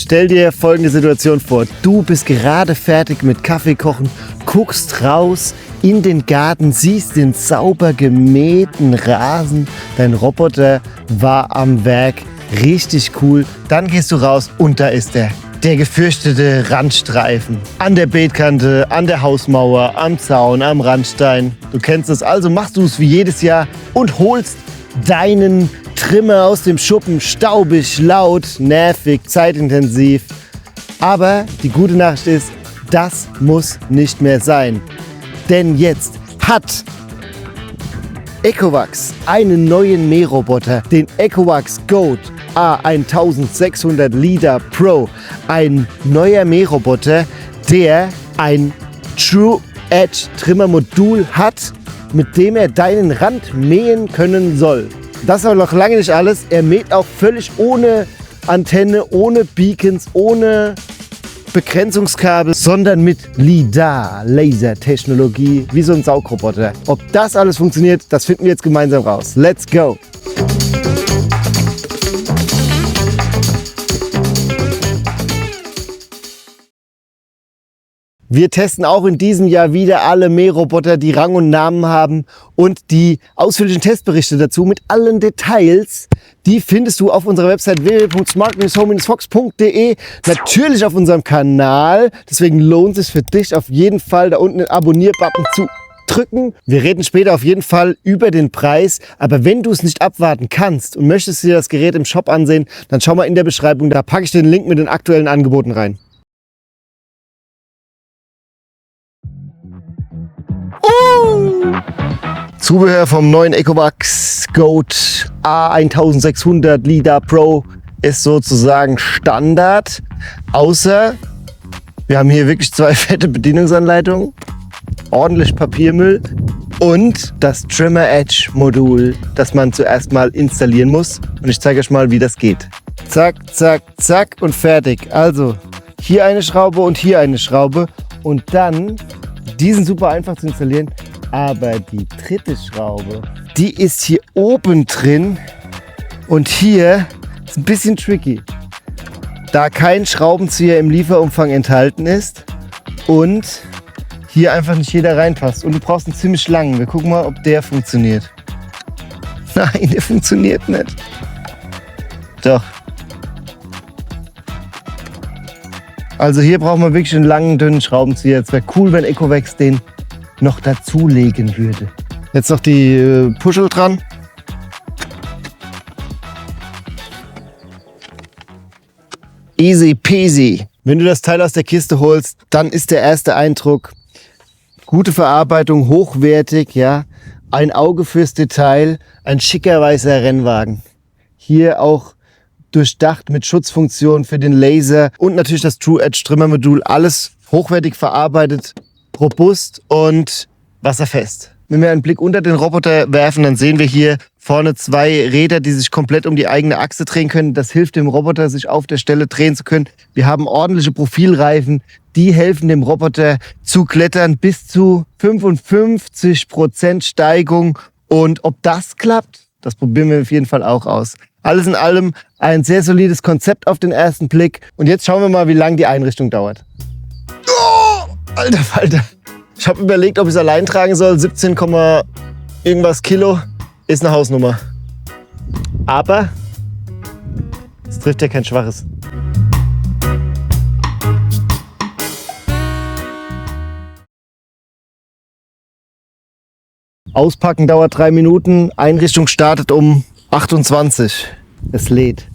Stell dir folgende Situation vor. Du bist gerade fertig mit Kaffee kochen, guckst raus in den Garten, siehst den sauber gemähten Rasen. Dein Roboter war am Werk. Richtig cool. Dann gehst du raus und da ist er. Der gefürchtete Randstreifen. An der Beetkante, an der Hausmauer, am Zaun, am Randstein. Du kennst es, also machst du es wie jedes Jahr und holst deinen Trimmer aus dem Schuppen. Staubig, laut, nervig, zeitintensiv. Aber die gute Nachricht ist, das muss nicht mehr sein. Denn jetzt hat Ecovacs einen neuen Mähroboter, den Ecovacs Goat A1600 Leader Pro. Ein neuer Mähroboter, der ein True Edge Trimmermodul hat, mit dem er deinen Rand mähen können soll. Das ist aber noch lange nicht alles. Er mäht auch völlig ohne Antenne, ohne Beacons, ohne Begrenzungskabel, sondern mit LiDAR, Lasertechnologie, wie so ein Saugroboter. Ob das alles funktioniert, das finden wir jetzt gemeinsam raus. Let's go! Wir testen auch in diesem Jahr wieder alle Mähroboter, die Rang und Namen haben, und die ausführlichen Testberichte dazu mit allen Details, die findest du auf unserer Website www.smart-home-fox.de, natürlich auf unserem Kanal. Deswegen lohnt es sich für dich auf jeden Fall, da unten den Abonnier-Button zu drücken. Wir reden später auf jeden Fall über den Preis, aber wenn du es nicht abwarten kannst und möchtest dir das Gerät im Shop ansehen, dann schau mal in der Beschreibung, da packe ich den Link mit den aktuellen Angeboten rein. Zubehör vom neuen Ecovacs Goat A1600 LiDAR Pro ist sozusagen Standard, außer wir haben hier wirklich zwei fette Bedienungsanleitungen, ordentlich Papiermüll und das Trimmer Edge Modul, das man zuerst mal installieren muss. Und ich zeige euch mal, wie das geht. Zack, zack, zack und fertig. Also hier eine Schraube und hier eine Schraube und dann, die sind super einfach zu installieren. Aber die dritte Schraube, die ist hier oben drin und hier ist ein bisschen tricky, da kein Schraubenzieher im Lieferumfang enthalten ist und hier einfach nicht jeder reinpasst. Und du brauchst einen ziemlich langen. Wir gucken mal, ob der funktioniert. Nein, der funktioniert nicht. Doch. Also hier braucht man wirklich einen langen, dünnen Schraubenzieher. Es wäre cool, wenn Ecovacs den noch dazulegen würde. Jetzt noch die Puschel dran. Easy peasy. Wenn du das Teil aus der Kiste holst, dann ist der erste Eindruck gute Verarbeitung, hochwertig, ja, ein Auge fürs Detail, ein schicker weißer Rennwagen. Hier auch durchdacht mit Schutzfunktion für den Laser und natürlich das True Edge Trimmermodul. Alles hochwertig verarbeitet, robust und wasserfest. Wenn wir einen Blick unter den Roboter werfen, dann sehen wir hier vorne zwei Räder, die sich komplett um die eigene Achse drehen können. Das hilft dem Roboter, sich auf der Stelle drehen zu können. Wir haben ordentliche Profilreifen, die helfen dem Roboter zu klettern bis zu 55% Steigung. Und ob das klappt, das probieren wir auf jeden Fall auch aus. Alles in allem ein sehr solides Konzept auf den ersten Blick. Und jetzt schauen wir mal, wie lange die Einrichtung dauert. Oh, alter Falter. Ich habe überlegt, ob ich es allein tragen soll. 17, irgendwas Kilo ist eine Hausnummer. Aber es trifft ja kein Schwaches. Auspacken dauert 3 Minuten. Einrichtung startet um 28. Es lädt.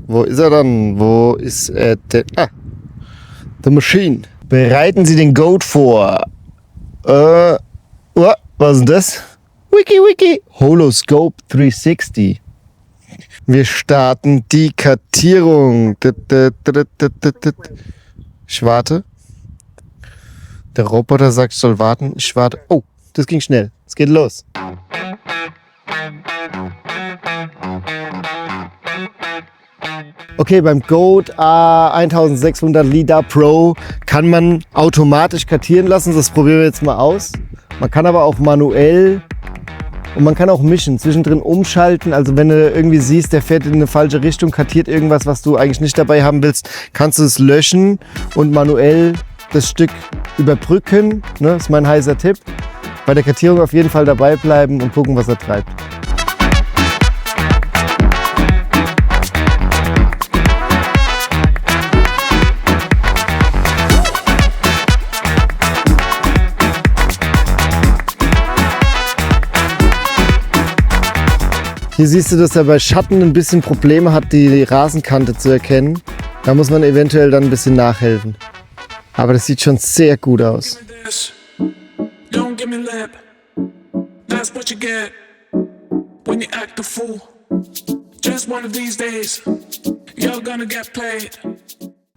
Wo ist er dann? Wo ist er denn? Ah, the machine. Bereiten Sie den Goat vor. Was ist denn das? Wiki. Holoscope 360. Wir starten die Kartierung. Ich warte. Der Roboter sagt, ich soll warten. Ich warte. Oh, das ging schnell. Es geht los. Okay, beim Goat A1600 LiDAR Pro kann man automatisch kartieren lassen. Das probieren wir jetzt mal aus. Man kann aber auch manuell Und man kann auch mischen, zwischendrin umschalten. Also wenn du irgendwie siehst, der fährt in eine falsche Richtung, kartiert irgendwas, was du eigentlich nicht dabei haben willst, kannst du es löschen und manuell das Stück überbrücken. Ne? Das ist mein heißer Tipp. Bei der Kartierung auf jeden Fall dabei bleiben und gucken, was er treibt. Hier siehst du, dass er bei Schatten ein bisschen Probleme hat, die Rasenkante zu erkennen. Da muss man eventuell dann ein bisschen nachhelfen. Aber das sieht schon sehr gut aus.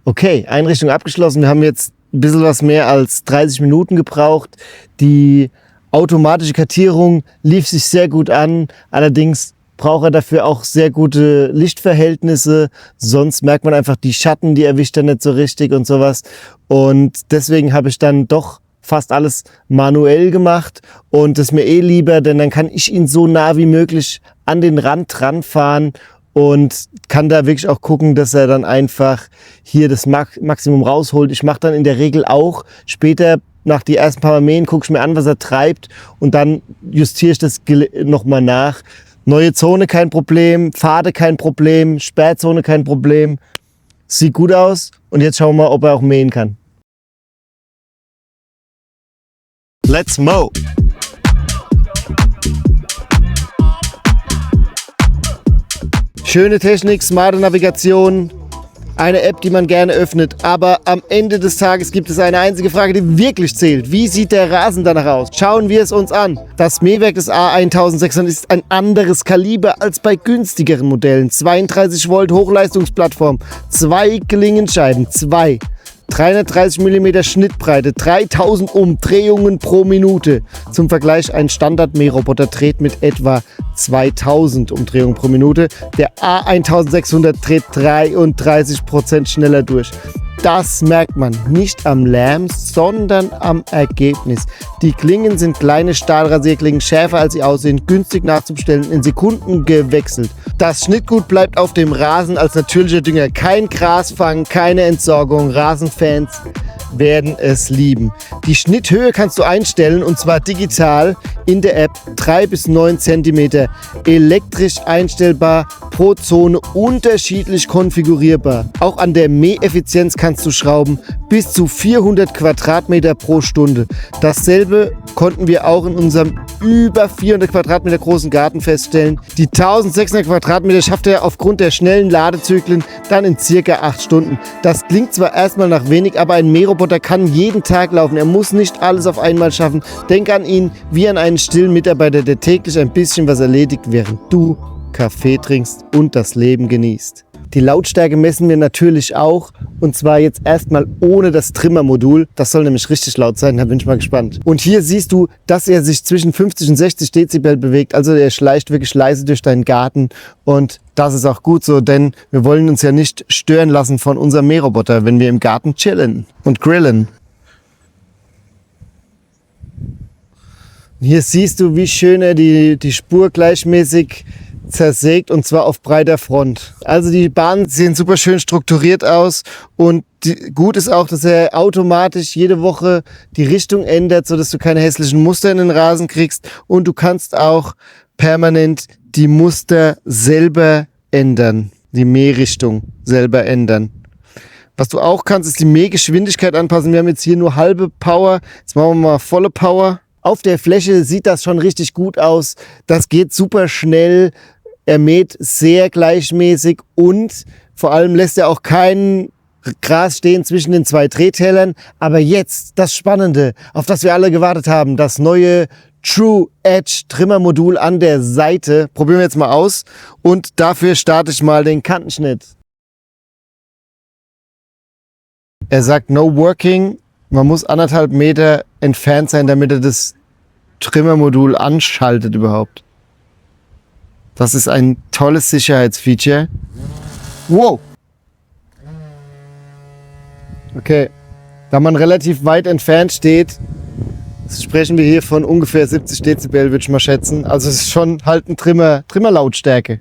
Okay, Einrichtung abgeschlossen. Wir haben jetzt ein bisschen was mehr als 30 Minuten gebraucht. Die automatische Kartierung lief sich sehr gut an. Allerdings braucht er dafür auch sehr gute Lichtverhältnisse, sonst merkt man einfach die Schatten, die erwischt er nicht so richtig und sowas. Und deswegen habe ich dann doch fast alles manuell gemacht und das ist mir lieber, denn dann kann ich ihn so nah wie möglich an den Rand ranfahren und kann da wirklich auch gucken, dass er dann einfach hier das Maximum rausholt. Ich mache dann in der Regel auch später nach die ersten paar Mal mähen, gucke ich mir an, was er treibt und dann justiere ich das nochmal nach. Neue Zone kein Problem, Pfade kein Problem, Sperrzone kein Problem. Sieht gut aus und jetzt schauen wir mal, ob er auch mähen kann. Let's mow! Schöne Technik, smarte Navigation. Eine App, die man gerne öffnet, aber am Ende des Tages gibt es eine einzige Frage, die wirklich zählt. Wie sieht der Rasen danach aus? Schauen wir es uns an. Das Mähwerk des A1600 ist ein anderes Kaliber als bei günstigeren Modellen. 32 Volt Hochleistungsplattform, 2 Klingenscheiben, 330 mm Schnittbreite, 3000 Umdrehungen pro Minute. Zum Vergleich, ein Standard-Mähroboter dreht mit etwa 2000 Umdrehungen pro Minute. Der A1600 dreht 33% schneller durch. Das merkt man nicht am Lärm, sondern am Ergebnis. Die Klingen sind kleine Stahlrasierklingen, schärfer als sie aussehen, günstig nachzubestellen, in Sekunden gewechselt. Das Schnittgut bleibt auf dem Rasen als natürlicher Dünger. Kein Grasfang, keine Entsorgung. Rasenfans werden es lieben. Die Schnitthöhe kannst du einstellen und zwar digital in der App 3 bis 9 cm. Elektrisch einstellbar, pro Zone unterschiedlich konfigurierbar. Auch an der Mäheffizienz kannst du schrauben, bis zu 400 Quadratmeter pro Stunde. Dasselbe konnten wir auch in unserem über 400 Quadratmeter großen Garten feststellen. Die 1600 Quadratmeter schafft er aufgrund der schnellen Ladezyklen dann in circa 8 Stunden. Das klingt zwar erstmal nach wenig, aber ein Mähroboter kann jeden Tag laufen. Er muss nicht alles auf einmal schaffen. Denk an ihn wie an einen stillen Mitarbeiter, der täglich ein bisschen was erledigt, während du Kaffee trinkst und das Leben genießt. Die Lautstärke messen wir natürlich auch und zwar jetzt erstmal ohne das Trimmermodul. Das soll nämlich richtig laut sein, da bin ich mal gespannt. Und hier siehst du, dass er sich zwischen 50 und 60 Dezibel bewegt. Also er schleicht wirklich leise durch deinen Garten und das ist auch gut so, denn wir wollen uns ja nicht stören lassen von unserem Mähroboter, wenn wir im Garten chillen und grillen. Hier siehst du, wie schön er die Spur gleichmäßig zersägt und zwar auf breiter Front. Also die Bahnen sehen super schön strukturiert aus und gut ist auch, dass er automatisch jede Woche die Richtung ändert, sodass du keine hässlichen Muster in den Rasen kriegst und du kannst auch permanent die Muster selber ändern, die Mährichtung selber ändern. Was du auch kannst, ist die Mähgeschwindigkeit anpassen. Wir haben jetzt hier nur halbe Power, jetzt machen wir mal volle Power. Auf der Fläche sieht das schon richtig gut aus. Das geht super schnell. Er mäht sehr gleichmäßig und vor allem lässt er auch kein Gras stehen zwischen den zwei Drehtellern. Aber jetzt das Spannende, auf das wir alle gewartet haben, das neue True Edge Trimmermodul an der Seite. Probieren wir jetzt mal aus und dafür starte ich mal den Kantenschnitt. Er sagt No Working. Man muss 1,5 Meter entfernt sein, damit er das Trimmermodul anschaltet überhaupt. Das ist ein tolles Sicherheitsfeature. Wow! Okay, da man relativ weit entfernt steht, sprechen wir hier von ungefähr 70 Dezibel, würde ich mal schätzen. Also es ist schon halt ein Trimmerlautstärke.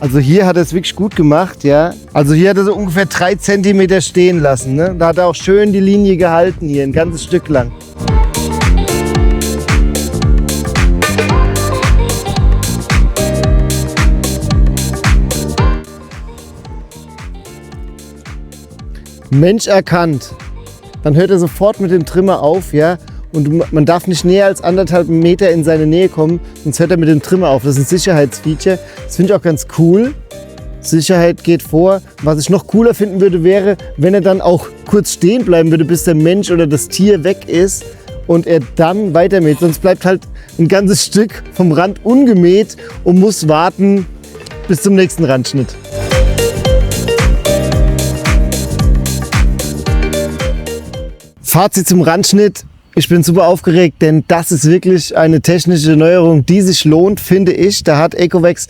Also hier hat er es wirklich gut gemacht, ja. Also hier hat er so ungefähr 3 cm stehen lassen, ne? Da hat er auch schön die Linie gehalten hier, ein ganzes Stück lang. Mensch erkannt. Dann hört er sofort mit dem Trimmer auf, ja. Und man darf nicht näher als 1,5 Meter in seine Nähe kommen, sonst hört er mit dem Trimmer auf. Das ist ein Sicherheitsfeature. Das finde ich auch ganz cool. Sicherheit geht vor. Was ich noch cooler finden würde, wäre, wenn er dann auch kurz stehen bleiben würde, bis der Mensch oder das Tier weg ist und er dann weitermäht. Sonst bleibt halt ein ganzes Stück vom Rand ungemäht und muss warten bis zum nächsten Randschnitt. Fazit zum Randschnitt. Ich bin super aufgeregt, denn das ist wirklich eine technische Neuerung, die sich lohnt, finde ich. Da hat Ecowax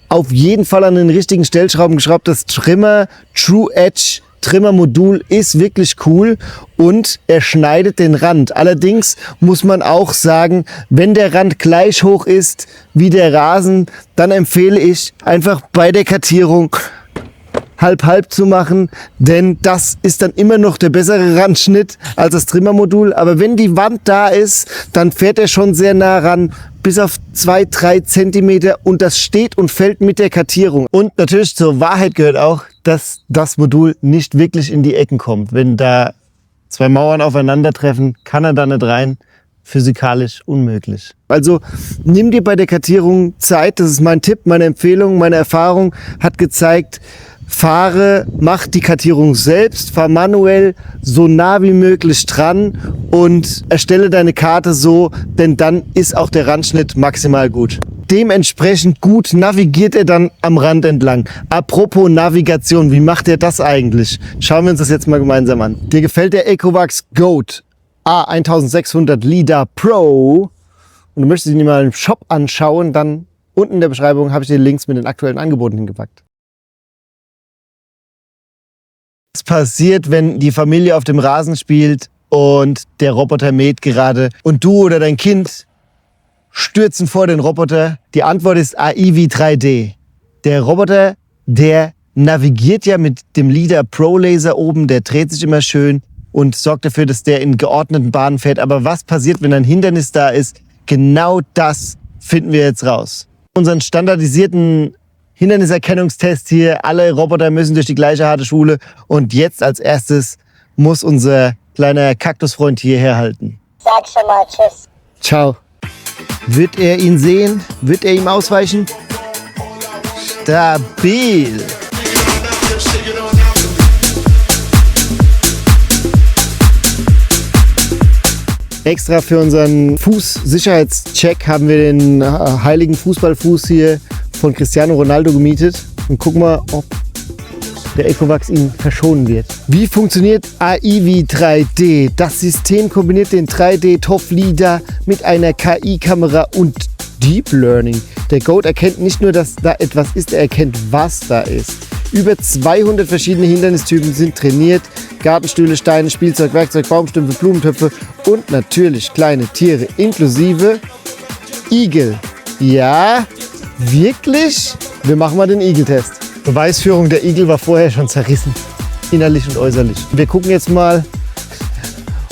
auf jeden Fall an den richtigen Stellschrauben geschraubt. Das Trimmer True Edge Trimmermodul ist wirklich cool und er schneidet den Rand. Allerdings muss man auch sagen, wenn der Rand gleich hoch ist wie der Rasen, dann empfehle ich einfach bei der Kartierung halb-halb zu machen, denn das ist dann immer noch der bessere Randschnitt als das Trimmermodul. Aber wenn die Wand da ist, dann fährt er schon sehr nah ran, bis auf 2-3 Zentimeter und das steht und fällt mit der Kartierung. Und natürlich zur Wahrheit gehört auch, dass das Modul nicht wirklich in die Ecken kommt. Wenn da 2 Mauern aufeinandertreffen, kann er da nicht rein. Physikalisch unmöglich. Also nimm dir bei der Kartierung Zeit, das ist mein Tipp, meine Empfehlung, meine Erfahrung hat gezeigt, mach die Kartierung selbst, fahr manuell so nah wie möglich dran und erstelle deine Karte so, denn dann ist auch der Randschnitt maximal gut. Dementsprechend gut navigiert er dann am Rand entlang. Apropos Navigation, wie macht er das eigentlich? Schauen wir uns das jetzt mal gemeinsam an. Dir gefällt der Ecowax Goat A1600 LiDAR Pro und du möchtest ihn mal im Shop anschauen, dann unten in der Beschreibung habe ich dir Links mit den aktuellen Angeboten hingepackt. Was passiert, wenn die Familie auf dem Rasen spielt und der Roboter mäht gerade und du oder dein Kind stürzen vor den Roboter? Die Antwort ist AIVI 3D. Der Roboter, der navigiert ja mit dem LiDAR Pro Laser oben, der dreht sich immer schön und sorgt dafür, dass der in geordneten Bahnen fährt. Aber was passiert, wenn ein Hindernis da ist? Genau das finden wir jetzt raus. Unseren standardisierten Hinderniserkennungstest hier. Alle Roboter müssen durch die gleiche harte Schule. Und jetzt als erstes muss unser kleiner Kaktusfreund hier herhalten. Sag schon mal Tschüss. Ciao. Wird er ihn sehen? Wird er ihm ausweichen? Stabil. Extra für unseren Fußsicherheitscheck haben wir den heiligen Fußballfuß hier von Cristiano Ronaldo gemietet. Und guck mal, ob der Ecowax ihn verschonen wird. Wie funktioniert AIVI 3D? Das System kombiniert den 3D-TOF-LiDAR mit einer KI-Kamera und Deep Learning. Der Goat erkennt nicht nur, dass da etwas ist, er erkennt, was da ist. Über 200 verschiedene Hindernistypen sind trainiert. Gartenstühle, Steine, Spielzeug, Werkzeug, Baumstümpfe, Blumentöpfe und natürlich kleine Tiere inklusive Igel. Ja, wirklich? Wir machen mal den Igeltest. Beweisführung, der Igel war vorher schon zerrissen. Innerlich und äußerlich. Wir gucken jetzt mal,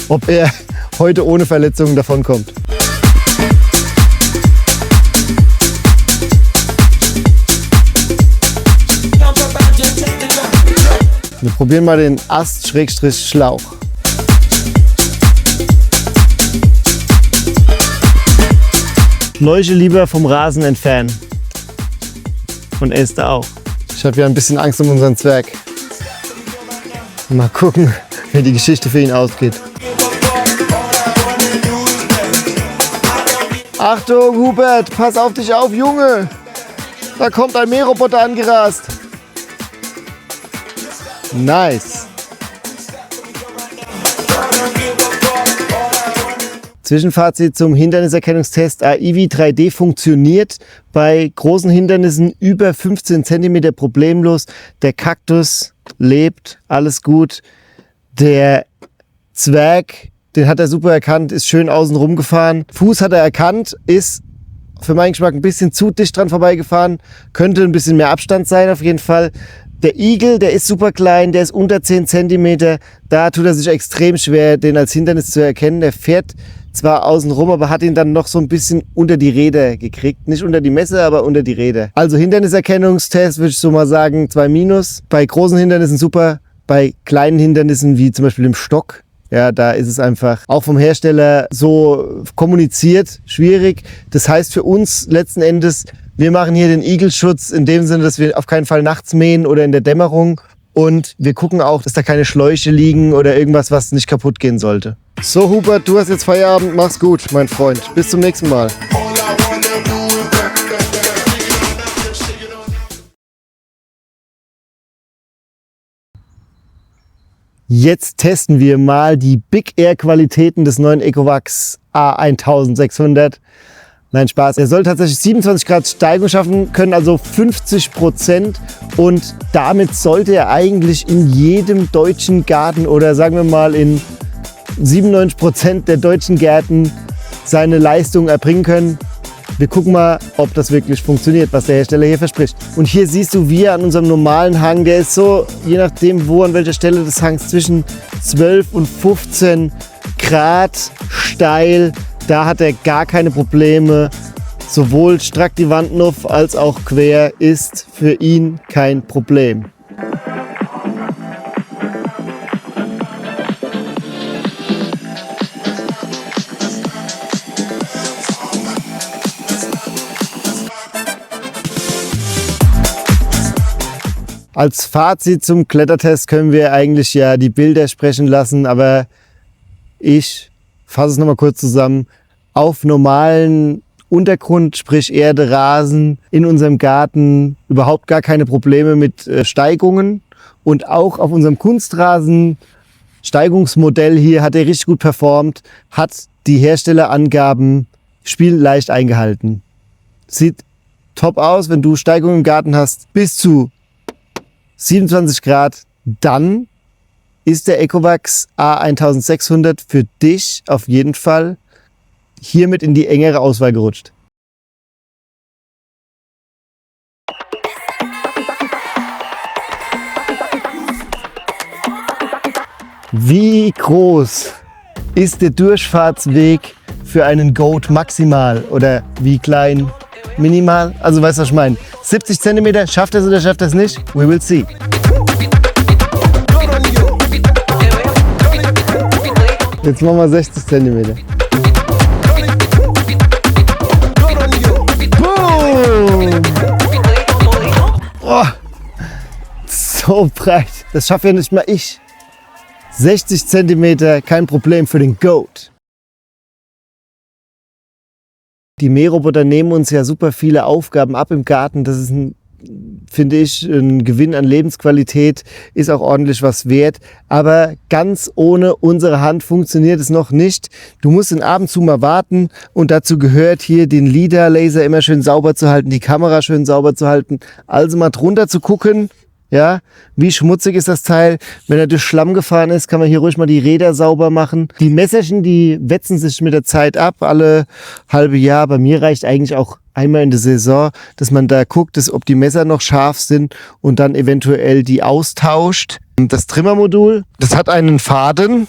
ob er heute ohne Verletzungen davonkommt. Wir probieren mal den Ast-Schlauch. Läuche lieber vom Rasen entfernen. Und er ist da auch. Ich habe ja ein bisschen Angst um unseren Zwerg. Mal gucken, wie die Geschichte für ihn ausgeht. Achtung, Hubert, pass auf dich auf, Junge! Da kommt ein Mähroboter angerast. Nice. Zwischenfazit zum Hinderniserkennungstest. AIVI 3D funktioniert bei großen Hindernissen über 15 cm problemlos. Der Kaktus lebt, alles gut. Der Zwerg, den hat er super erkannt, ist schön außen rumgefahren. Fuß hat er erkannt, ist für meinen Geschmack ein bisschen zu dicht dran vorbeigefahren. Könnte ein bisschen mehr Abstand sein auf jeden Fall. Der Igel, der ist super klein, der ist unter 10 cm. Da tut er sich extrem schwer, den als Hindernis zu erkennen. Der fährt zwar außen rum, aber hat ihn dann noch so ein bisschen unter die Räder gekriegt. Nicht unter die Messe, aber unter die Räder. Also Hinderniserkennungstest würde ich so mal sagen 2-. Bei großen Hindernissen super, bei kleinen Hindernissen wie zum Beispiel dem Stock, ja, da ist es einfach auch vom Hersteller so kommuniziert, schwierig. Das heißt für uns letzten Endes, wir machen hier den Igelschutz in dem Sinne, dass wir auf keinen Fall nachts mähen oder in der Dämmerung. Und wir gucken auch, dass da keine Schläuche liegen oder irgendwas, was nicht kaputt gehen sollte. So Hubert, du hast jetzt Feierabend. Mach's gut, mein Freund. Bis zum nächsten Mal. Jetzt testen wir mal die Big Air Qualitäten des neuen Ecovacs A1600. Nein, Spaß. Er soll tatsächlich 27 Grad Steigung schaffen können, also 50%. Und damit sollte er eigentlich in jedem deutschen Garten oder sagen wir mal in 97% der deutschen Gärten seine Leistung erbringen können. Wir gucken mal, ob das wirklich funktioniert, was der Hersteller hier verspricht. Und hier siehst du, wie an unserem normalen Hang, der ist so, je nachdem wo, an welcher Stelle des Hangs, zwischen 12 und 15 Grad steil. Da hat er gar keine Probleme. Sowohl strack die Wand auf als auch quer ist für ihn kein Problem. Als Fazit zum Klettertest können wir eigentlich ja die Bilder sprechen lassen, aber ich fasse es nochmal kurz zusammen. Auf normalen Untergrund, sprich Erde, Rasen, in unserem Garten überhaupt gar keine Probleme mit Steigungen. Und auch auf unserem Kunstrasen, Steigungsmodell hier, hat er richtig gut performt, hat die Herstellerangaben spielleicht eingehalten. Sieht top aus, wenn du Steigungen im Garten hast bis zu 27 Grad, dann ist der Ecovacs A1600 für dich auf jeden Fall hiermit in die engere Auswahl gerutscht. Wie groß ist der Durchfahrtsweg für einen Goat maximal oder wie klein minimal? Also weißt du, was ich meine? 70 cm, schafft er es oder schafft er es nicht? We will see. Jetzt machen wir 60 cm. Boom! Oh, so breit. Das schafft ja nicht mal ich. 60 cm, kein Problem für den Goat. Die Mähroboter nehmen uns ja super viele Aufgaben ab im Garten. Das ist, finde ich, ein Gewinn an Lebensqualität, ist auch ordentlich was wert. Aber ganz ohne unsere Hand funktioniert es noch nicht. Du musst den ab und zu mal warten und dazu gehört hier den LiDAR-Laser immer schön sauber zu halten, die Kamera schön sauber zu halten. Also mal drunter zu gucken. Ja, wie schmutzig ist das Teil? Wenn er durch Schlamm gefahren ist, kann man hier ruhig mal die Räder sauber machen. Die Messerchen, die wetzen sich mit der Zeit ab, alle halbe Jahr. Bei mir reicht eigentlich auch einmal in der Saison, dass man da guckt, ob die Messer noch scharf sind und dann eventuell die austauscht. Das Trimmermodul, das hat einen Faden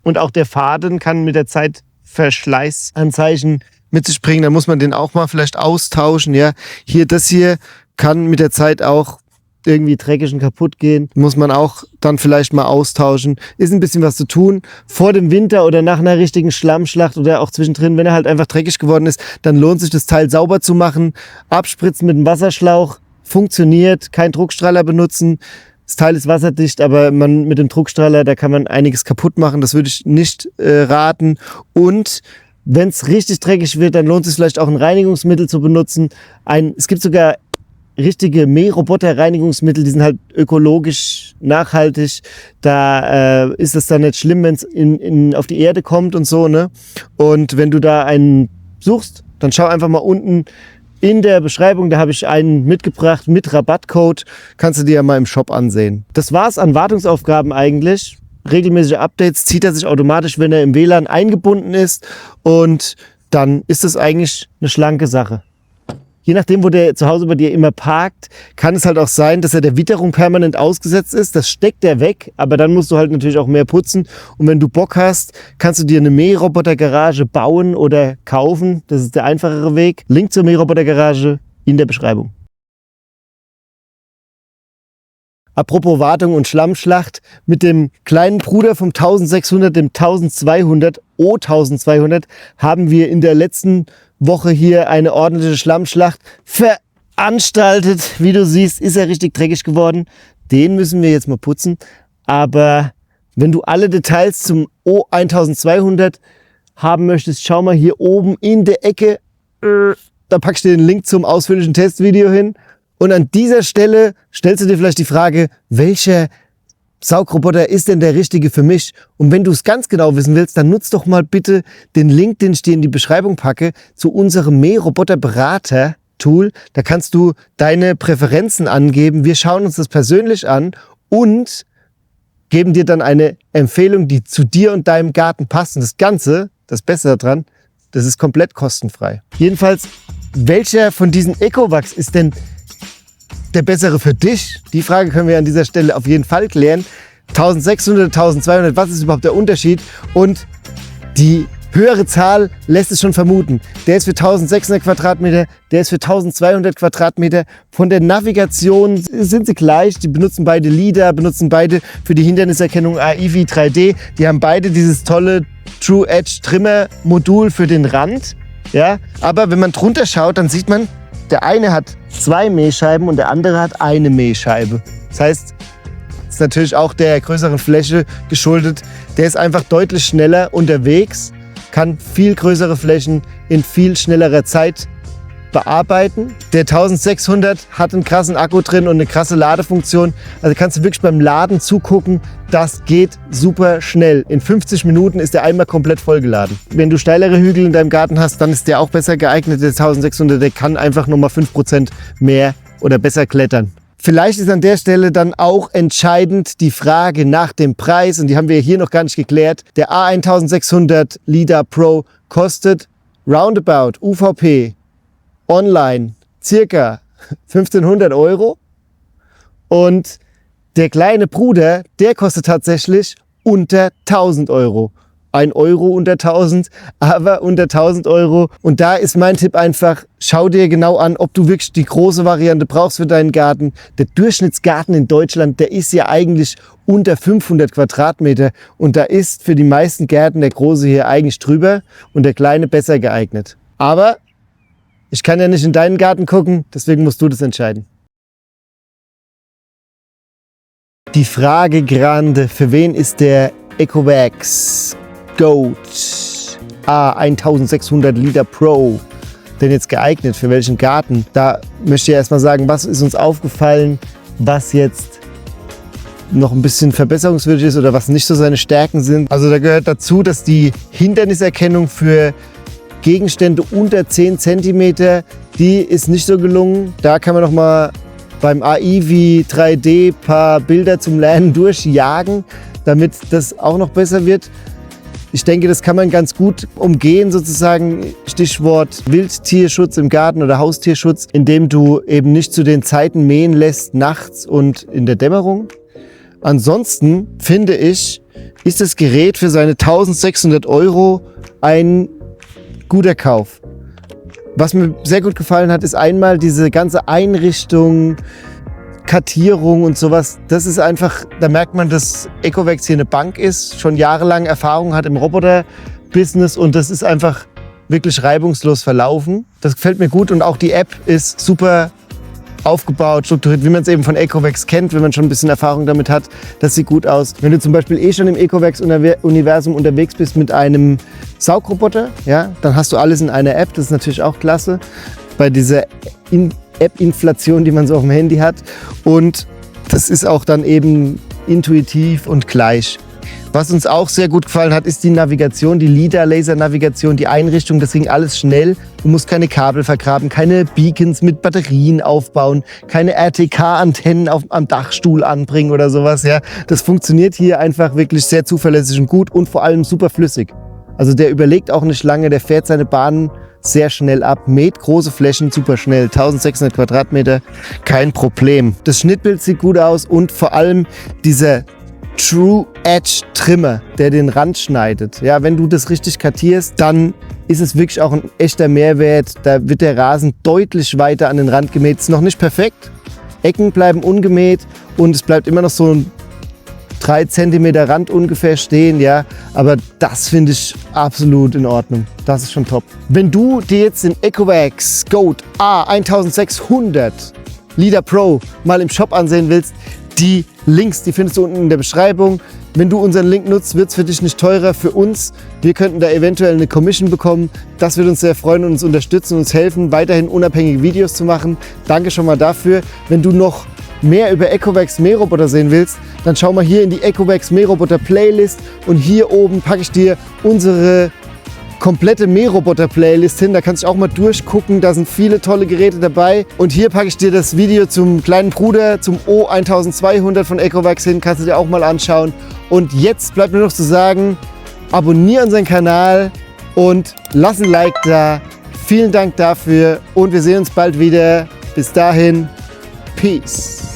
und auch der Faden kann mit der Zeit Verschleißanzeichen mit sich bringen. Da muss man den auch mal vielleicht austauschen. Ja, hier, das hier kann mit der Zeit auch irgendwie dreckig und kaputt gehen, muss man auch dann vielleicht mal austauschen. Ist ein bisschen was zu tun. Vor dem Winter oder nach einer richtigen Schlammschlacht oder auch zwischendrin, wenn er halt einfach dreckig geworden ist, dann lohnt sich das Teil sauber zu machen. Abspritzen mit einem Wasserschlauch, funktioniert, kein Druckstrahler benutzen. Das Teil ist wasserdicht, aber mit dem Druckstrahler, da kann man einiges kaputt machen. Das würde ich nicht raten. Und wenn es richtig dreckig wird, dann lohnt es sich vielleicht auch ein Reinigungsmittel zu benutzen. Es gibt sogar richtige Mähroboter-Reinigungsmittel, die sind halt ökologisch nachhaltig. Da ist es dann nicht schlimm, wenn es auf die Erde kommt und so, ne? Und wenn du da einen suchst, dann schau einfach mal unten in der Beschreibung, da habe ich einen mitgebracht mit Rabattcode. Kannst du dir ja mal im Shop ansehen. Das war's an Wartungsaufgaben eigentlich. Regelmäßige Updates zieht er sich automatisch, wenn er im WLAN eingebunden ist. Und dann ist das eigentlich eine schlanke Sache. Je nachdem, wo der zu Hause bei dir immer parkt, kann es halt auch sein, dass er der Witterung permanent ausgesetzt ist. Das steckt er weg, aber dann musst du halt natürlich auch mehr putzen. Und wenn du Bock hast, kannst du dir eine Mährobotergarage bauen oder kaufen. Das ist der einfachere Weg. Link zur Mährobotergarage in der Beschreibung. Apropos Wartung und Schlammschlacht, mit dem kleinen Bruder vom 1600, dem 1200, O1200, haben wir in der letzten Woche hier eine ordentliche Schlammschlacht veranstaltet. Wie du siehst, ist er richtig dreckig geworden. Den müssen wir jetzt mal putzen. Aber wenn du alle Details zum O1200 haben möchtest, schau mal hier oben in der Ecke. Da packst du den Link zum ausführlichen Testvideo hin. Und an dieser Stelle stellst du dir vielleicht die Frage, welcher Saugroboter ist denn der richtige für mich? Und wenn du es ganz genau wissen willst, dann nutz doch mal bitte den Link, den ich dir in die Beschreibung packe, zu unserem Mähroboter-Berater-Tool. Da kannst du deine Präferenzen angeben. Wir schauen uns das persönlich an und geben dir dann eine Empfehlung, die zu dir und deinem Garten passt. Und das Ganze, das Beste daran, das ist komplett kostenfrei. Jedenfalls, welcher von diesen Ecovacs ist denn der bessere für dich? Die Frage können wir an dieser Stelle auf jeden Fall klären. 1600, 1200, was ist überhaupt der Unterschied? Und die höhere Zahl lässt es schon vermuten. Der ist für 1600 Quadratmeter, der ist für 1200 Quadratmeter. Von der Navigation sind sie gleich. Die benutzen beide LiDAR, benutzen beide für die Hinderniserkennung AIVI 3D. Die haben beide dieses tolle True Edge Trimmer Modul für den Rand. Ja? Aber wenn man drunter schaut, dann sieht man, der eine hat 2 Mähscheiben und der andere hat eine Mähscheibe. Das heißt, das ist natürlich auch der größeren Fläche geschuldet. Der ist einfach deutlich schneller unterwegs, kann viel größere Flächen in viel schnellerer Zeit bearbeiten. Der 1600 hat einen krassen Akku drin und eine krasse Ladefunktion. Also kannst du wirklich beim Laden zugucken. Das geht super schnell. In 50 Minuten ist der einmal komplett vollgeladen. Wenn du steilere Hügel in deinem Garten hast, dann ist der auch besser geeignet. Der 1600, der kann einfach nochmal 5% mehr oder besser klettern. Vielleicht ist an der Stelle dann auch entscheidend die Frage nach dem Preis. Und die haben wir hier noch gar nicht geklärt. Der A1600 LiDAR Pro kostet roundabout UVP online circa 1500 € und der kleine Bruder, der kostet tatsächlich unter 1000 €. 1 Euro unter 1000, aber unter 1000 €. Und da ist mein Tipp einfach, schau dir genau an, ob du wirklich die große Variante brauchst für deinen Garten. Der Durchschnittsgarten in Deutschland, der ist ja eigentlich unter 500 Quadratmeter und da ist für die meisten Gärten der große hier eigentlich drüber und der kleine besser geeignet. Aber ich kann ja nicht in deinen Garten gucken, deswegen musst du das entscheiden. Die Frage grande, für wen ist der Ecovacs Goat A1600 LiDAR Pro denn jetzt geeignet, für welchen Garten? Da möchte ich erstmal sagen, was ist uns aufgefallen, was jetzt noch ein bisschen verbesserungswürdig ist oder was nicht so seine Stärken sind. Also da gehört dazu, dass die Hinderniserkennung für Gegenstände unter 10 cm, die ist nicht so gelungen. Da kann man noch mal beim AIVI 3D paar Bilder zum Lernen durchjagen, damit das auch noch besser wird. Ich denke, das kann man ganz gut umgehen, sozusagen Stichwort Wildtierschutz im Garten oder Haustierschutz, indem du eben nicht zu den Zeiten mähen lässt, nachts und in der Dämmerung. Ansonsten finde ich, ist das Gerät für seine 1600 € ein guter Kauf. Was mir sehr gut gefallen hat, ist einmal diese ganze Einrichtung, Kartierung und sowas. Das ist einfach, da merkt man, dass Ecovacs hier eine Bank ist, schon jahrelang Erfahrung hat im Roboter-Business und das ist einfach wirklich reibungslos verlaufen. Das gefällt mir gut und auch die App ist super aufgebaut, strukturiert, wie man es eben von Ecovacs kennt, wenn man schon ein bisschen Erfahrung damit hat. Das sieht gut aus. Wenn du zum Beispiel schon im Ecovacs-Universum unterwegs bist mit einem Saugroboter, ja, dann hast du alles in einer App. Das ist natürlich auch klasse bei dieser App-Inflation, die man so auf dem Handy hat. Und das ist auch dann eben intuitiv und gleich. Was uns auch sehr gut gefallen hat, ist die Navigation, die LiDAR-Laser-Navigation, die Einrichtung. Das ging alles schnell. Du musst keine Kabel vergraben, keine Beacons mit Batterien aufbauen, keine RTK-Antennen am Dachstuhl anbringen oder sowas. Ja, das funktioniert hier einfach wirklich sehr zuverlässig und gut und vor allem super flüssig. Also der überlegt auch nicht lange, der fährt seine Bahnen sehr schnell ab, mäht große Flächen super schnell, 1600 Quadratmeter, kein Problem. Das Schnittbild sieht gut aus und vor allem dieser True Edge Trimmer, der den Rand schneidet. Ja, wenn du das richtig kartierst, dann ist es wirklich auch ein echter Mehrwert. Da wird der Rasen deutlich weiter an den Rand gemäht. Ist noch nicht perfekt. Ecken bleiben ungemäht und es bleibt immer noch so ein 3 cm Rand ungefähr stehen, ja, aber das finde ich absolut in Ordnung. Das ist schon top. Wenn du dir jetzt den Ecovacs Goat A1600 LiDAR Pro mal im Shop ansehen willst, die Links, die findest du unten in der Beschreibung. Wenn du unseren Link nutzt, wird es für dich nicht teurer. Für uns, wir könnten da eventuell eine Commission bekommen. Das würde uns sehr freuen und uns unterstützen und uns helfen, weiterhin unabhängige Videos zu machen. Danke schon mal dafür. Wenn du noch mehr über Ecovacs Mähroboter sehen willst, dann schau mal hier in die Ecovacs Mähroboter Playlist und hier oben packe ich dir unsere komplette Mähroboter-Playlist hin. Da kannst du auch mal durchgucken. Da sind viele tolle Geräte dabei. Und hier packe ich dir das Video zum kleinen Bruder, zum O1200 von Ecovacs hin. Kannst du dir auch mal anschauen. Und jetzt bleibt mir noch zu sagen, abonniere unseren Kanal und lass ein Like da. Vielen Dank dafür und wir sehen uns bald wieder. Bis dahin, Peace.